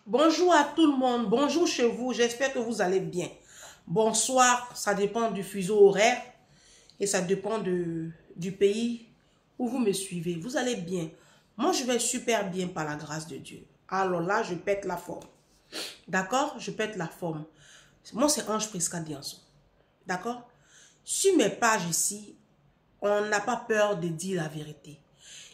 Bonjour à tout le monde, bonjour chez vous, j'espère que vous allez bien. Bonsoir, ça dépend du fuseau horaire et ça dépend du pays où vous me suivez. Vous allez bien. Moi, je vais super bien par la grâce de Dieu. Alors là, je pète la forme. D'accord? Je pète la forme. Moi, c'est Ange Prisca Dianso. D'accord? Sur mes pages ici, on n'a pas peur de dire la vérité.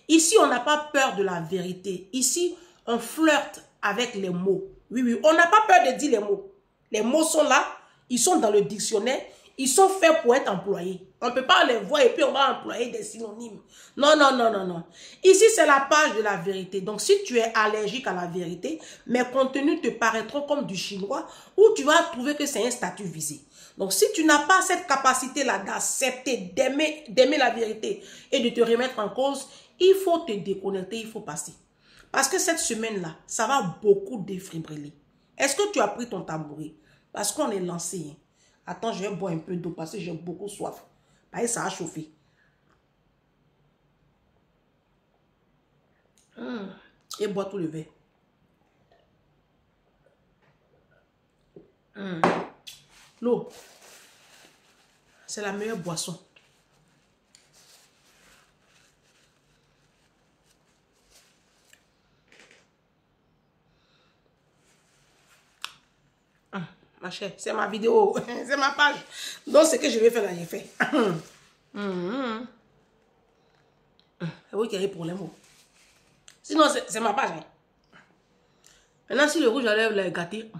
Ici, on n'a pas peur de la vérité. Ici, on flirte avec les mots. Oui, oui, on n'a pas peur de dire les mots. Les mots sont là, ils sont dans le dictionnaire, ils sont faits pour être employés. On ne peut pas les voir et puis on va employer des synonymes. Non, non, non, non, non. Ici, c'est la page de la vérité. Donc, si tu es allergique à la vérité, mes contenus te paraîtront comme du chinois ou tu vas trouver que c'est un statut visé. Donc, si tu n'as pas cette capacité-là d'accepter, d'aimer la vérité et de te remettre en cause, il faut te déconnecter, il faut passer. Parce que cette semaine-là, ça va beaucoup défibriller. Est-ce que tu as pris ton tabouret? Parce qu'on est lancé. Hein. Attends, je vais boire un peu d'eau parce que j'ai beaucoup soif. Parce que ça a chauffé. Et bois tout le verre. L'eau, c'est la meilleure boisson. Ma chère, c'est ma vidéo, c'est ma page. Donc, ce que je vais faire là, j'ai fait. C'est vous qui avez pour les mots. Sinon, c'est ma page. Hein. Maintenant, si le rouge à lèvres l'a gâté,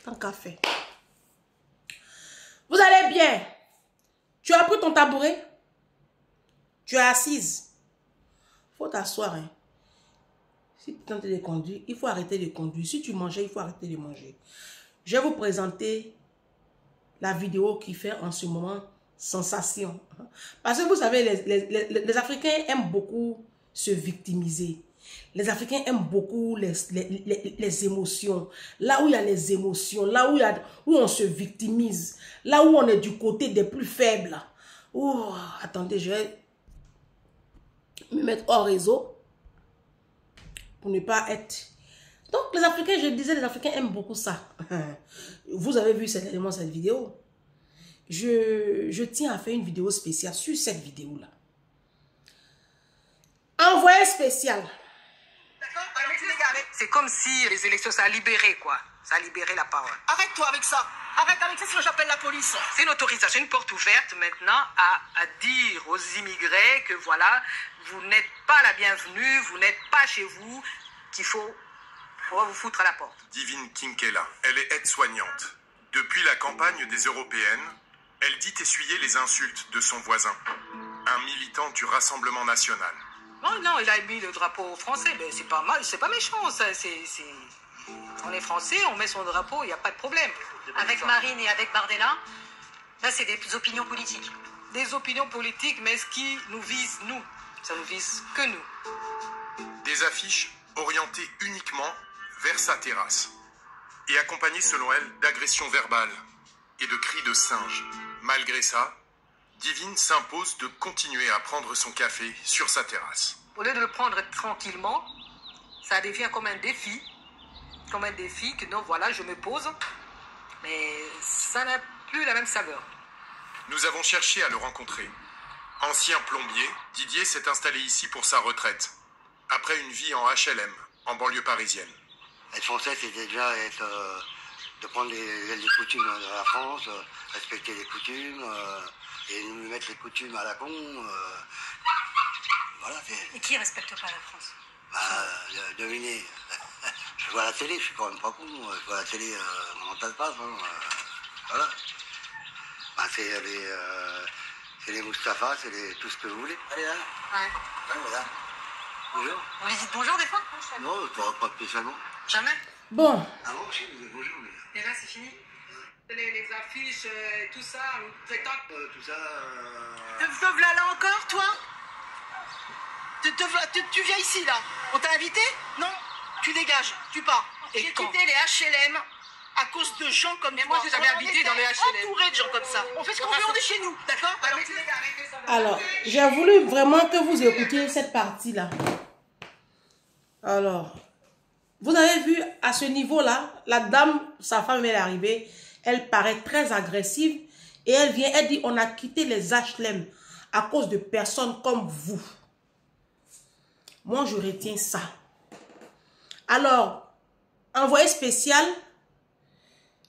tant qu'à faire. Vous allez bien. Tu as pris ton tabouret. Tu es assise. Il faut t'asseoir. Hein. Si tu tentes de conduire, il faut arrêter de conduire. Si tu mangeais, il faut arrêter de manger. Je vais vous présenter la vidéo qui fait en ce moment sensation. Parce que vous savez, les Africains aiment beaucoup se victimiser. Les Africains aiment beaucoup les émotions. Là où il y a les émotions, là où on se victimise, là où on est du côté des plus faibles. Oh, attendez, je vais me mettre hors réseau. Pour ne pas être... Donc, les Africains, je disais, les Africains aiment beaucoup ça. Vous avez vu certainement cette vidéo. Je tiens à faire une vidéo spéciale sur cette vidéo-là. Envoyé spécial. C'est comme si les élections, ça a libéré, quoi. Ça a libéré la parole. Arrête-toi avec ça. Arrête avec ça, sinon j'appelle la police. C'est une autorisation, une porte ouverte maintenant à dire aux immigrés que voilà, vous n'êtes pas la bienvenue, vous n'êtes pas chez vous, qu'il faut vous foutre à la porte. Divine Kinkela, elle est aide-soignante. Depuis la campagne des européennes, elle dit essuyer les insultes de son voisin, un militant du Rassemblement national. Oh non, il a mis le drapeau français, mais c'est pas mal, c'est pas méchant, ça. On est français, on met son drapeau, il n'y a pas de problème. Avec Marine et avec Bardella, là c'est des opinions politiques. Des opinions politiques, mais ce qui nous vise, nous, ça ne vise que nous. Des affiches orientées uniquement vers sa terrasse et accompagnées selon elle d'agressions verbales et de cris de singe. Malgré ça, Divine s'impose de continuer à prendre son café sur sa terrasse. Au lieu de le prendre tranquillement, ça devient comme un défi. Comme un défi que non, voilà, je me pose. Mais ça n'a plus la même saveur. Nous avons cherché à le rencontrer. Ancien plombier, Didier s'est installé ici pour sa retraite. Après une vie en HLM, en banlieue parisienne. Être français, c'est déjà de prendre les coutumes de la France, respecter les coutumes, et nous mettre les coutumes à la con. Voilà. Et qui respecte pas la France? Devinez. Je vois la télé, je suis quand même pas con. Je vois la télé, comment ça se passe. Hein. Voilà. C'est les Mustapha, c'est tout ce que vous voulez. Allez là. Ouais. Voilà. Bonjour. On lui dit bonjour des fois? Non, pas spécialement. Jamais. Bon. Ah bon, si, vous dites bonjour. Mais... Et là c'est fini. Les affiches, tout ça, tout ça... Te voilà là encore, toi? Tu viens ici, là. On t'a invité? Non. Tu dégages, tu pars. J'ai quitté les HLM à cause de gens comme toi. moi, j'ai jamais habité dans les HLM. Entouré de gens comme ça. On fait ce qu'on veut, on est chez nous, d'accord? Alors, j'ai voulu vraiment que vous écoutiez cette partie-là. Alors, vous avez vu, à ce niveau-là, la dame, sa femme, elle est arrivée, elle paraît très agressive et elle vient, elle dit, on a quitté les HLM à cause de personnes comme vous. Moi, je retiens ça. Alors, envoyé spécial,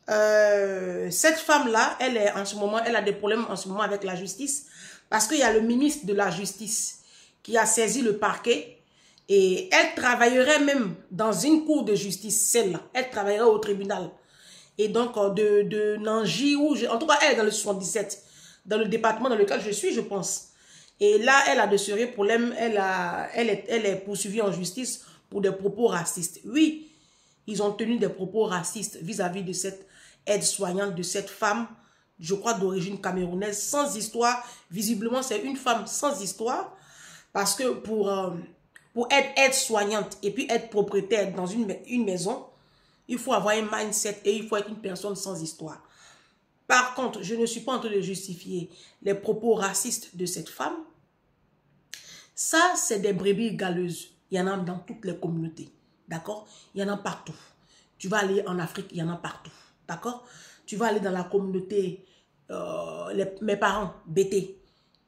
cette femme-là, elle est en ce moment, elle a des problèmes en ce moment avec la justice parce qu'il y a le ministre de la Justice qui a saisi le parquet et elle travaillerait même dans une cour de justice, celle-là. Elle travaillerait au tribunal. Et donc, de Nangy, en tout cas, elle est dans le 77, dans le département dans lequel je suis, je pense. Et là, elle a de sérieux problèmes. Elle est poursuivie en justice pour des propos racistes. Oui, ils ont tenu des propos racistes vis-à-vis de cette aide-soignante, de cette femme, je crois d'origine camerounaise, sans histoire. Visiblement, c'est une femme sans histoire. Parce que pour être aide-soignante et puis être propriétaire dans une maison, il faut avoir un mindset et il faut être une personne sans histoire. Par contre, je ne suis pas en train de justifier les propos racistes de cette femme. Ça, c'est des brebis galeuses. Il y en a dans toutes les communautés. D'accord? Il y en a partout. Tu vas aller en Afrique, il y en a partout. D'accord? Tu vas aller dans la communauté, mes parents, BT.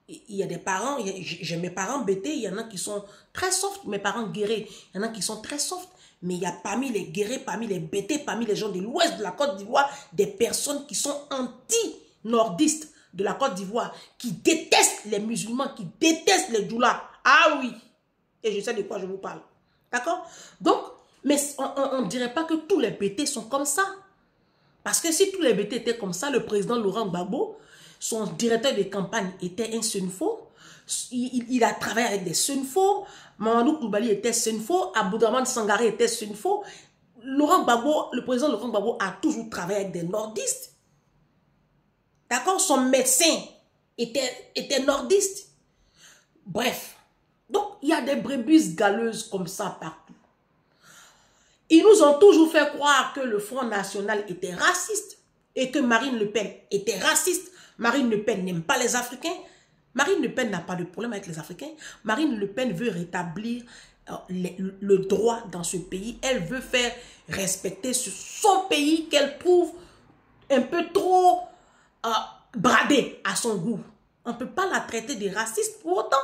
Il y a des parents, j'ai mes parents BT, il y en a qui sont très soft, mes parents guérés, il y en a qui sont très soft. Mais il y a parmi les guérés, parmi les BT, parmi les gens de l'ouest de la Côte d'Ivoire, des personnes qui sont anti-nordistes de la Côte d'Ivoire, qui détestent les musulmans, qui détestent les djoulas. Ah oui! Et je sais de quoi je vous parle. D'accord? Donc, mais on ne dirait pas que tous les BT sont comme ça. Parce que si tous les BT étaient comme ça, le président Laurent Gbagbo, son directeur de campagne était un Senfo. Il a travaillé avec des Senfo. Mamadou Koulibaly était Senfo. Aboudraman Sangaré était Senfo. Le président Laurent Gbagbo a toujours travaillé avec des nordistes. D'accord? Son médecin était nordiste. Bref. Donc, il y a des brebis galeuses comme ça partout. Ils nous ont toujours fait croire que le Front National était raciste et que Marine Le Pen était raciste. Marine Le Pen n'aime pas les Africains. Marine Le Pen n'a pas de problème avec les Africains. Marine Le Pen veut rétablir le droit dans ce pays. Elle veut faire respecter son pays qu'elle trouve un peu trop bradé à son goût. On ne peut pas la traiter de raciste pour autant.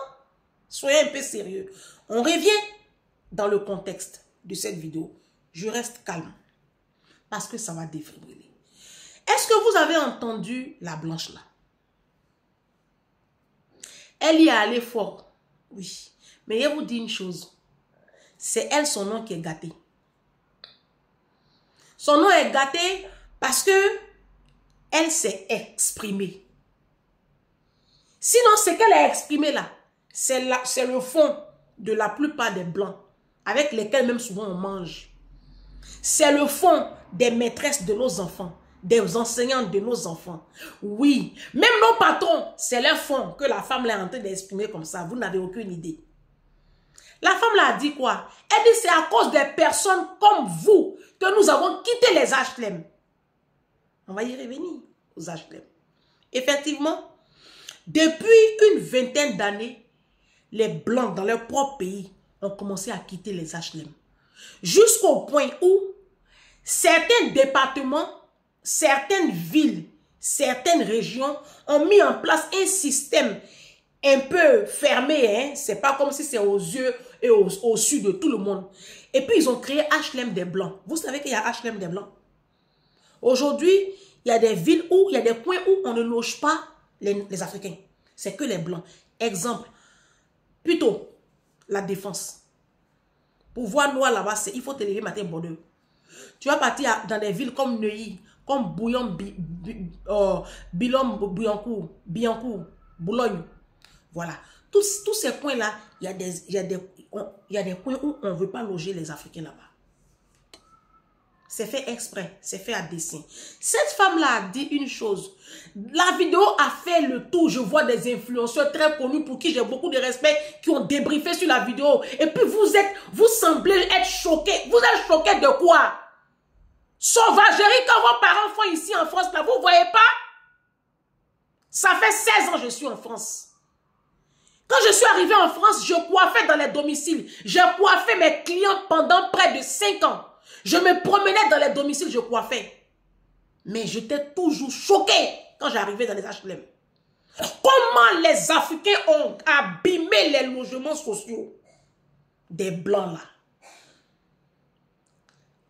Soyez un peu sérieux. On revient dans le contexte de cette vidéo. Je reste calme parce que ça va défibriller. Est-ce que vous avez entendu la blanche là? Elle y est allée fort. Oui. Mais je vous dis une chose. C'est elle, son nom qui est gâté. Son nom est gâté parce que elle s'est exprimée. Sinon, ce qu'elle a exprimé là, c'est le fond de la plupart des blancs avec lesquels même souvent on mange. C'est le fond des maîtresses de nos enfants, des enseignantes de nos enfants. Oui, même nos patrons, c'est leur fond que la femme là est en train d'exprimer comme ça. Vous n'avez aucune idée. La femme là a dit quoi? Elle dit c'est à cause des personnes comme vous que nous avons quitté les HLM. On va y revenir aux HLM. Effectivement, depuis une vingtaine d'années, les Blancs dans leur propre pays ont commencé à quitter les HLM. Jusqu'au point où certains départements, certaines villes, certaines régions ont mis en place un système un peu fermé. Hein? C'est pas comme si c'est aux yeux et au sud de tout le monde. Et puis ils ont créé HLM des Blancs. Vous savez qu'il y a HLM des Blancs. Aujourd'hui, il y a des villes où, il y a des coins où on ne loge pas les Africains. C'est que les Blancs. Exemple, plutôt la Défense. Pour voir noir là-bas, il faut te lever matin Bordeaux. Tu vas partir dans des villes comme Neuilly, comme Bouillon, Billancourt, Boulogne. Voilà. Tous ces coins-là, il y a des coins où on ne veut pas loger les Africains là-bas. C'est fait exprès, c'est fait à dessein. Cette femme-là a dit une chose. La vidéo a fait le tour. Je vois des influenceurs très connus pour qui j'ai beaucoup de respect qui ont débriefé sur la vidéo. Et puis vous semblez être choqués. Vous êtes choqués de quoi? Sauvagerie quand vos parents font ici en France, là, vous ne voyez pas? Ça fait 16 ans que je suis en France. Quand je suis arrivée en France, je coiffais dans les domiciles. J'ai coiffé mes clients pendant près de 5 ans. Je me promenais dans les domiciles, je coiffais. Mais j'étais toujours choquée quand j'arrivais dans les HLM. Comment les Africains ont abîmé les logements sociaux des Blancs là.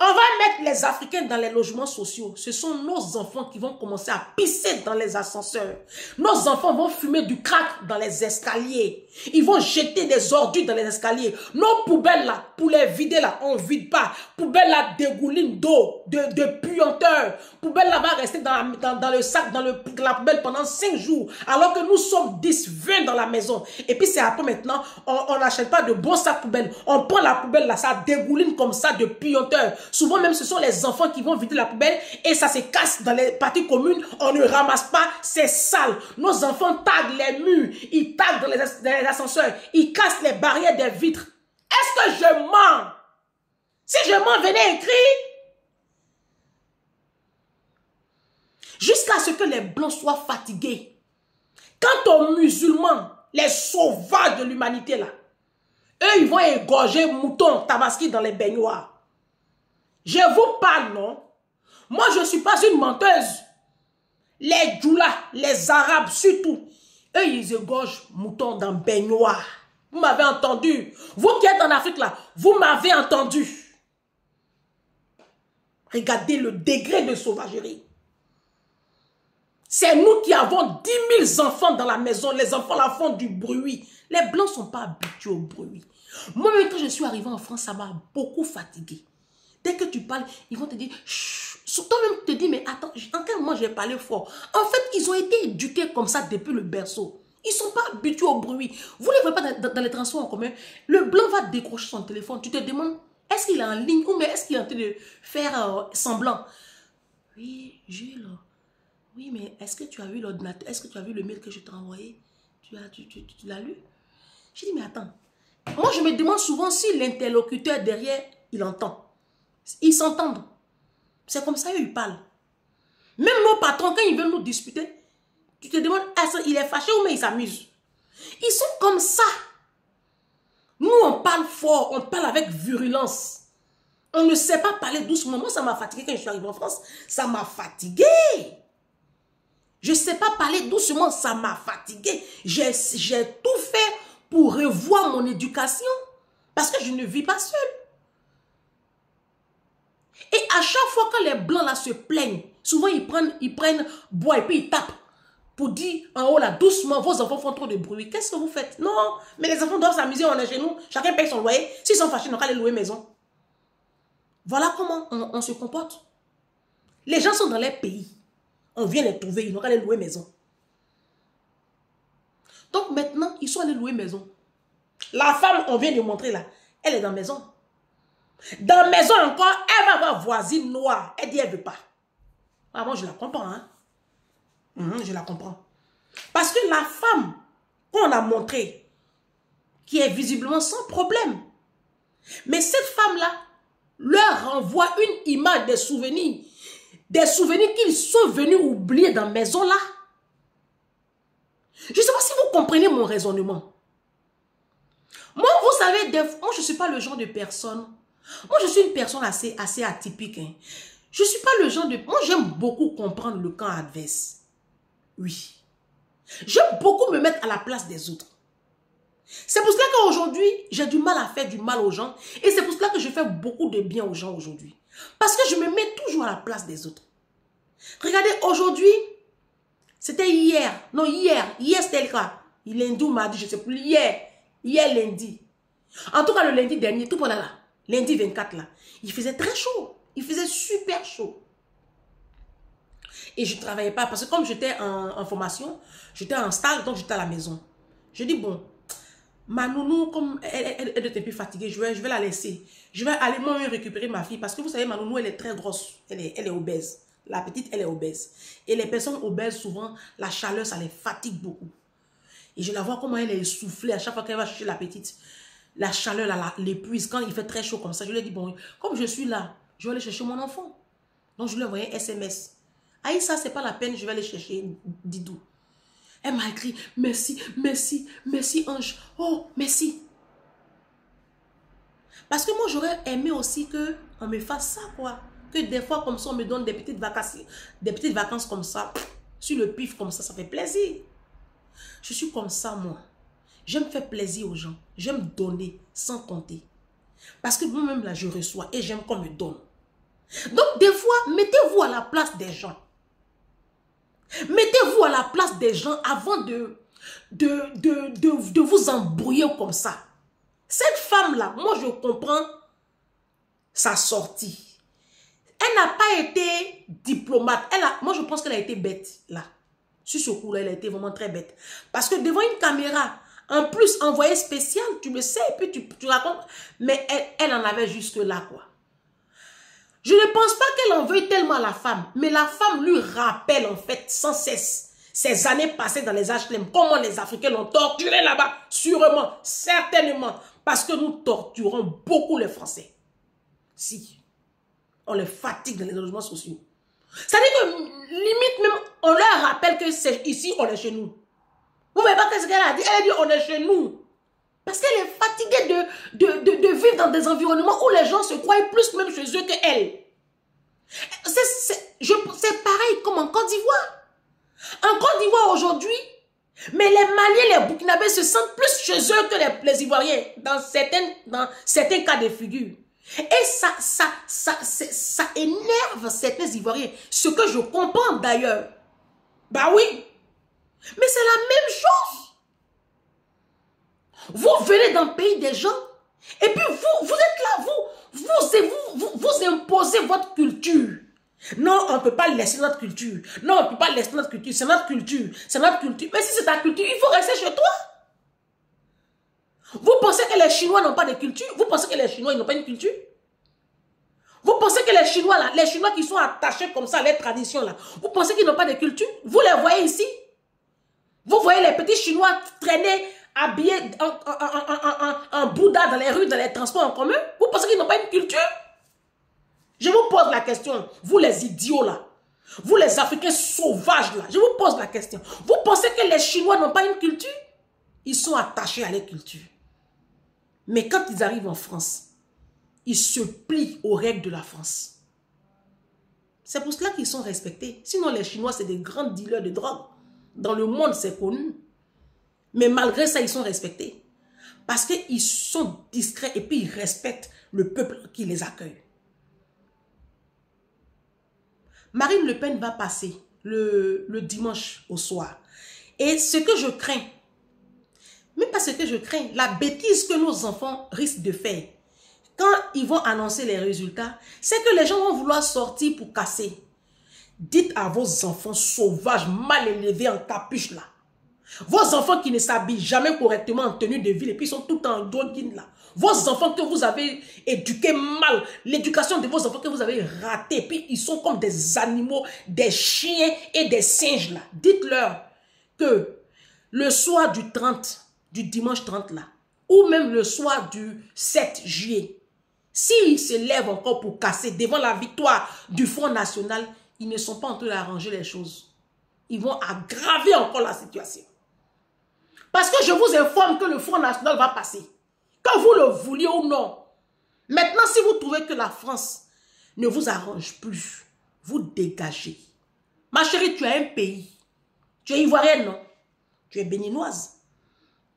On va mettre les Africains dans les logements sociaux. Ce sont nos enfants qui vont commencer à pisser dans les ascenseurs. Nos enfants vont fumer du crack dans les escaliers. Ils vont jeter des ordures dans les escaliers. Nos poubelles là, pour les vider là, on ne vide pas. Poubelle là dégouline d'eau, de puanteur. Poubelle là va rester dans le sac, dans la poubelle pendant 5 jours. Alors que nous sommes 10, 20 dans la maison. Et puis c'est après maintenant, on n'achète pas de bons sacs poubelles. On prend la poubelle là, ça dégouline comme ça de puanteur. Souvent même, ce sont les enfants qui vont vider la poubelle et ça se casse dans les parties communes. On ne ramasse pas, c'est sale. Nos enfants taguent les murs, ils taguent dans les ascenseurs, ils cassent les barrières des vitres. Est-ce que je mens? Si je mens, venez écrire. Jusqu'à ce que les Blancs soient fatigués. Quant aux musulmans, les sauvages de l'humanité là, eux, ils vont égorger moutons tabaski dans les baignoires. Je vous parle, non? Moi, je ne suis pas une menteuse. Les Djoula, les Arabes surtout, eux, ils égorgent moutons dans baignoire. Vous m'avez entendu? Vous qui êtes en Afrique là, vous m'avez entendu. Regardez le degré de sauvagerie. C'est nous qui avons 10 000 enfants dans la maison. Les enfants là font du bruit. Les Blancs ne sont pas habitués au bruit. Moi-même, quand je suis arrivée en France, ça m'a beaucoup fatiguée. Dès que tu parles, ils vont te dire, toi-même tu te dis, mais attends, en quel moment j'ai parlé fort? En fait, ils ont été éduqués comme ça depuis le berceau. Ils ne sont pas habitués au bruit. Vous ne les voyez pas dans les transports en commun. Le Blanc va décrocher son téléphone. Tu te demandes, est-ce qu'il est en ligne ou est-ce qu'il est en train de faire semblant? Oui, Jules. Oui, mais est-ce que tu as vu l'ordinateur? Est-ce que tu as vu le mail que je t'ai envoyé? Tu l'as lu? Je dis, mais attends. Moi, je me demande souvent si l'interlocuteur derrière, il entend. Ils s'entendent. C'est comme ça qu'ils parlent. Même nos patrons, quand ils veulent nous disputer, tu te demandes, est-ce qu'il est fâché ou mais il s'amuse? Ils sont comme ça. Nous, on parle fort, on parle avec virulence. On ne sait pas parler doucement. Moi, ça m'a fatigué quand je suis arrivée en France. Ça m'a fatigué. Je ne sais pas parler doucement, ça m'a fatigué. J'ai tout fait pour revoir mon éducation. Parce que je ne vis pas seule. Et à chaque fois que les Blancs là se plaignent, souvent ils prennent bois et puis ils tapent pour dire en haut là, doucement, vos enfants font trop de bruit. Qu'est-ce que vous faites? Non, mais les enfants doivent s'amuser, on est chez nous, chacun paye son loyer. S'ils sont fâchés, ils n'ont qu'à aller louer maison. Voilà comment on se comporte. Les gens sont dans les pays. On vient les trouver, ils n'ont qu'à aller louer maison. Donc maintenant, ils sont allés louer maison. La femme, on vient de montrer là, elle est dans la maison. Dans la maison encore, elle va avoir voisine noire. Elle dit elle ne veut pas. Ah bon, je la comprends. Hein? Je la comprends. Parce que la femme qu'on a montrée, qui est visiblement sans problème, mais cette femme-là leur renvoie une image des souvenirs qu'ils sont venus oublier dans la maison là. Je ne sais pas si vous comprenez mon raisonnement. Moi, vous savez, moi je ne suis pas le genre de personne. Moi, je suis une personne assez atypique. Hein. Je ne suis pas le genre de... Moi, j'aime beaucoup comprendre le camp adverse. Oui. J'aime beaucoup me mettre à la place des autres. C'est pour cela qu'aujourd'hui, j'ai du mal à faire du mal aux gens. Et c'est pour cela que je fais beaucoup de bien aux gens aujourd'hui. Parce que je me mets toujours à la place des autres. Regardez, aujourd'hui, c'était hier. Non, hier c'était le cas. Lundi ou mardi, je ne sais plus. Hier lundi. En tout cas, le lundi dernier, tout pendant là. Lundi 24 là, il faisait très chaud. Il faisait super chaud. Et je ne travaillais pas parce que comme j'étais en formation, j'étais en stage, donc j'étais à la maison. Je dis bon, ma nounou, comme elle était plus fatiguée, je vais la laisser. Je vais aller moi-même récupérer ma fille parce que vous savez, ma nounou, elle est très grosse. Elle est obèse. La petite, elle est obèse. Et les personnes obèses, souvent, la chaleur, ça les fatigue beaucoup. Et je la vois comment elle est essoufflée à chaque fois qu'elle va chercher la petite. La chaleur l'épuise. Quand il fait très chaud comme ça, je lui ai dit, bon, comme je suis là, je vais aller chercher mon enfant. Donc, je lui ai envoyé un SMS. Aïssa, c'est pas la peine, je vais aller chercher Didou. Elle m'a écrit, merci, merci, merci Ange. Oh, merci. Parce que moi, j'aurais aimé aussi qu'on me fasse ça, quoi. Que des fois, comme ça, on me donne des petites vacances comme ça. Sur le pif, comme ça fait plaisir. Je suis comme ça, moi. J'aime faire plaisir aux gens. J'aime donner sans compter. Parce que moi-même, là, je reçois et j'aime qu'on me donne. Donc, des fois, mettez-vous à la place des gens. Mettez-vous à la place des gens avant de vous embrouiller comme ça. Cette femme-là, moi, je comprends sa sortie. Elle n'a pas été diplomate. Moi, je pense qu'elle a été bête, là. Sur ce coup-là, elle a été vraiment très bête. Parce que devant une caméra, en plus, envoyé spécial, tu le sais, et puis tu racontes. Mais elle en avait jusque là, quoi. Je ne pense pas qu'elle en veuille tellement à la femme. Mais la femme lui rappelle, en fait, sans cesse, ces années passées dans les HLM. Comment les Africains l'ont torturé là-bas. Sûrement, certainement. Parce que nous torturons beaucoup les Français. Si. On les fatigue dans les logements sociaux. C'est-à-dire que, limite même, on leur rappelle que c'est ici, on est chez nous. Vous ne voyez pas ce qu'elle a dit? Elle a dit, on est chez nous. Parce qu'elle est fatiguée de vivre dans des environnements où les gens se croient plus même chez eux qu'elle. C'est pareil comme en Côte d'Ivoire. En Côte d'Ivoire aujourd'hui, mais les Maliens, les Burkinabés se sentent plus chez eux que les Ivoiriens dans certains cas de figure. Et ça énerve certains Ivoiriens. Ce que je comprends d'ailleurs. Bah oui. Mais c'est la même chose. Vous venez dans le pays des gens. Et puis vous êtes là. Vous imposez votre culture. Non, on ne peut pas laisser notre culture. Non, on ne peut pas laisser notre culture. C'est notre culture. C'est notre culture. Mais si c'est ta culture, il faut rester chez toi. Vous pensez que les Chinois n'ont pas de culture? Vous pensez que les Chinois n'ont pas une culture? Vous pensez que les Chinois, là, les Chinois qui sont attachés comme ça à les traditions, là, vous pensez qu'ils n'ont pas de culture? Vous les voyez ici? Vous voyez les petits Chinois traîner, habillés en Bouddha dans les rues, dans les transports en commun? Vous pensez qu'ils n'ont pas une culture? Je vous pose la question, vous les idiots là, vous les Africains sauvages là, je vous pose la question. Vous pensez que les Chinois n'ont pas une culture? Ils sont attachés à leur culture. Mais quand ils arrivent en France, ils se plient aux règles de la France. C'est pour cela qu'ils sont respectés. Sinon, les Chinois, c'est des grands dealers de drogue. Dans le monde, c'est connu. Mais malgré ça, ils sont respectés. Parce qu'ils sont discrets et puis ils respectent le peuple qui les accueille. Marine Le Pen va passer le dimanche au soir. Et ce que je crains, même pas ce que je crains, la bêtise que nos enfants risquent de faire, quand ils vont annoncer les résultats, c'est que les gens vont vouloir sortir pour casser. Dites à vos enfants sauvages, mal élevés en capuche là, vos enfants qui ne s'habillent jamais correctement en tenue de ville et puis ils sont tout en droguine là, vos enfants que vous avez éduqués mal, l'éducation de vos enfants que vous avez raté, puis ils sont comme des animaux, des chiens et des singes là. Dites-leur que le soir du 30, du dimanche 30 là, ou même le soir du 7 juillet, s'ils se lèvent encore pour casser devant la victoire du Front National, ils ne sont pas en train d'arranger les choses. Ils vont aggraver encore la situation. Parce que je vous informe que le Front National va passer. Quand vous le vouliez ou non. Maintenant, si vous trouvez que la France ne vous arrange plus, vous dégagez. Ma chérie, tu as un pays. Tu es ivoirienne, non? Tu es béninoise.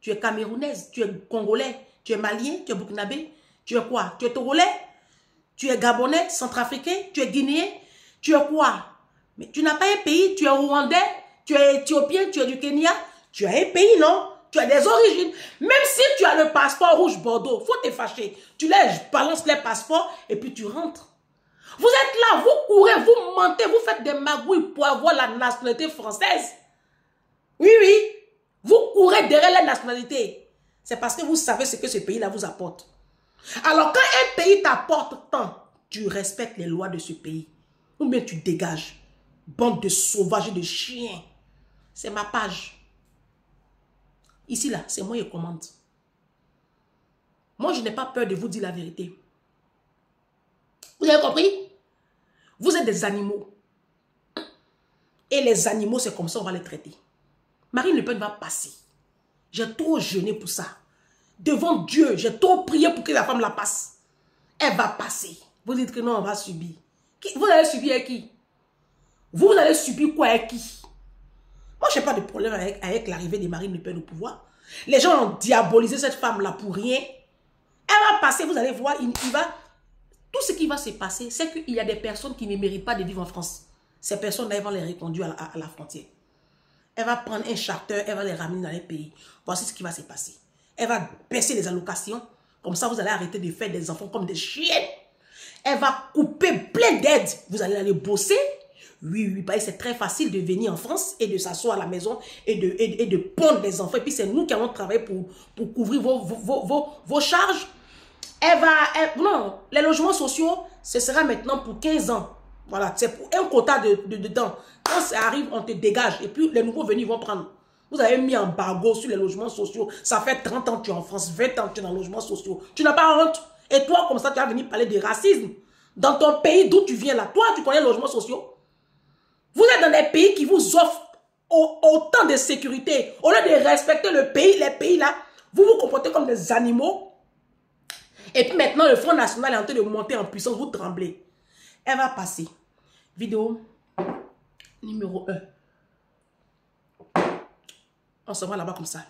Tu es camerounaise. Tu es congolais. Tu es malien. Tu es burkinabé. Tu es quoi? Tu es togolais. Tu es gabonais, centrafricain. Tu es guinéen. Tu es quoi? Mais tu n'as pas un pays. Tu es rwandais. Tu es éthiopien. Tu es du Kenya. Tu as un pays, non? Tu as des origines. Même si tu as le passeport rouge Bordeaux, faut te fâcher. Tu les balances les passeports et puis tu rentres. Vous êtes là, vous courez, vous mentez, vous faites des magouilles pour avoir la nationalité française. Oui, oui. Vous courez derrière la nationalité. C'est parce que vous savez ce que ce pays-là vous apporte. Alors quand un pays t'apporte tant, tu respectes les lois de ce pays. Ou bien tu dégages. Bande de sauvages et de chiens. C'est ma page. Ici, là, c'est moi qui commande. Moi, je n'ai pas peur de vous dire la vérité. Vous avez compris? Vous êtes des animaux. Et les animaux, c'est comme ça qu'on va les traiter. Marine Le Pen va passer. J'ai trop jeûné pour ça. Devant Dieu, j'ai trop prié pour que la femme la passe. Elle va passer. Vous dites que non, on va subir. Vous allez subir avec qui? Vous allez subir quoi avec qui? Moi, je n'ai pas de problème avec l'arrivée de Marine Le Pen au pouvoir. Les gens ont diabolisé cette femme-là pour rien. Elle va passer, vous allez voir, tout ce qui va se passer, c'est qu'il y a des personnes qui ne méritent pas de vivre en France. Ces personnes-là, elles vont les reconduire à la frontière. Elle va prendre un charter, elle va les ramener dans les pays. Voici ce qui va se passer. Elle va baisser les allocations. Comme ça, vous allez arrêter de faire des enfants comme des chiens. Elle va couper plein d'aides. Vous allez aller bosser. Oui, c'est très facile de venir en France et de s'asseoir à la maison et de pondre des enfants. Et puis, c'est nous qui allons travailler pour couvrir vos charges. Non, les logements sociaux, ce sera maintenant pour 15 ans. Voilà, c'est pour un quota de temps. Quand ça arrive, on te dégage. Et puis, les nouveaux venus vont prendre. Vous avez mis un embargo sur les logements sociaux. Ça fait 30 ans que tu es en France, 20 ans que tu es dans les logements sociaux. Tu n'as pas honte. Et toi, comme ça, tu vas venir parler de racisme. Dans ton pays d'où tu viens là, toi, tu connais les logements sociaux. Vous êtes dans des pays qui vous offrent autant de sécurité. Au lieu de respecter le pays, les pays là, vous vous comportez comme des animaux. Et puis maintenant, le Front National est en train de monter en puissance. Vous tremblez. Elle va passer. Vidéo numéro 1. On se voit là-bas comme ça.